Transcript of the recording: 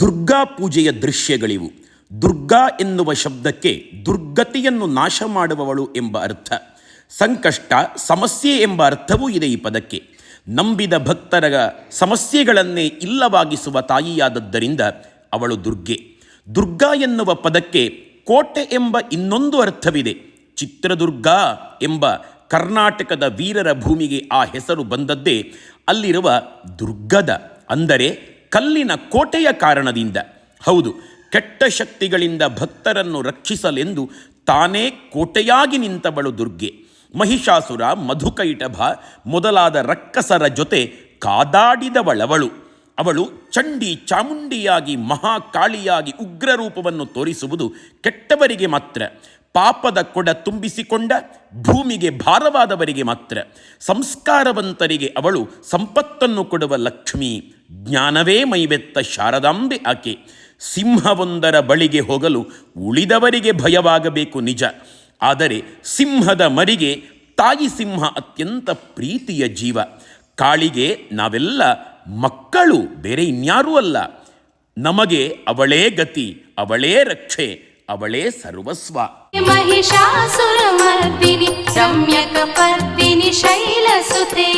ದುರ್ಗಾ ಪೂಜೆಯ ದೃಶ್ಯಗಳಿವು. ದುರ್ಗಾ ಎನ್ನುವ ಶಬ್ದಕ್ಕೆ ದುರ್ಗತಿಯನ್ನು ನಾಶ ಮಾಡುವವಳು ಎಂಬ ಅರ್ಥ, ಸಂಕಷ್ಟ ಸಮಸ್ಯೆ ಎಂಬ ಅರ್ಥವೂ ಇದೆ ಈ ಪದಕ್ಕೆ. ನಂಬಿದ ಭಕ್ತರ ಸಮಸ್ಯೆಗಳನ್ನೇ ಇಲ್ಲವಾಗಿಸುವ ತಾಯಿಯಾದದ್ದರಿಂದ ಅವಳು ದುರ್ಗೆ. ದುರ್ಗಾ ಎನ್ನುವ ಪದಕ್ಕೆ ಕೋಟೆ ಎಂಬ ಇನ್ನೊಂದು ಅರ್ಥವಿದೆ. ಚಿತ್ರದುರ್ಗ ಎಂಬ ಕರ್ನಾಟಕದ ವೀರರ ಭೂಮಿಗೆ ಆ ಹೆಸರು ಬಂದದ್ದೇ ಅಲ್ಲಿರುವ ದುರ್ಗದ, ಅಂದರೆ ಕಲ್ಲಿನ ಕೋಟೆಯ ಕಾರಣದಿಂದ. ಹೌದು, ಕೆಟ್ಟ ಶಕ್ತಿಗಳಿಂದ ಭಕ್ತರನ್ನು ರಕ್ಷಿಸಲೆಂದು ತಾನೇ ಕೋಟೆಯಾಗಿ ನಿಂತವಳು ದುರ್ಗೆ. ಮಹಿಷಾಸುರ, ಮಧುಕೈಟಭ ಮೊದಲಾದ ರಕ್ಕಸರ ಜೊತೆ ಕಾದಾಡಿದವಳವಳು. ಅವಳು ಚಂಡಿ ಚಾಮುಂಡಿಯಾಗಿ ಮಹಾಕಾಳಿಯಾಗಿ ಉಗ್ರ ರೂಪವನ್ನು ತೋರಿಸುವುದು ಕೆಟ್ಟವರಿಗೆ ಮಾತ್ರ. ಪಾಪದ ಕೊಡ ತುಂಬಿಸಿಕೊಂಡ ಭೂಮಿಗೆ ಭಾರವಾದವರಿಗೆ ಮಾತ್ರ. ಸಂಸ್ಕಾರವಂತರಿಗೆ ಅವಳು ಸಂಪತ್ತನ್ನು ಕೊಡುವ ಲಕ್ಷ್ಮಿ. ಜ್ಞಾನವೇ ಮೈವೆತ್ತ ಶಾರದಾಂಬೆ ಆಕೆ. ಸಿಂಹವೊಂದರ ಬಳಿಗೆ ಹೋಗಲು ಉಳಿದವರಿಗೆ ಭಯವಾಗಬೇಕು ನಿಜ, ಆದರೆ ಸಿಂಹದ ಮರಿಗೆ ತಾಯಿ ಸಿಂಹ ಅತ್ಯಂತ ಪ್ರೀತಿಯ ಜೀವ. ಕಾಳಿಗೆ ನಾವೆಲ್ಲ ಮಕ್ಕಳು, ಬೇರೆ ಇನ್ಯಾರೂ ಅಲ್ಲ. ನಮಗೆ ಅವಳೇ ಗತಿ, ಅವಳೇ ರಕ್ಷೆ, ಅವಳೇ ಸರ್ವಸ್ವ. ಮಹಿಷಾಸುರಮರ್ದಿನಿ ರಮ್ಯಕಪರ್ದಿನಿ ಶೈಲಸುತೆ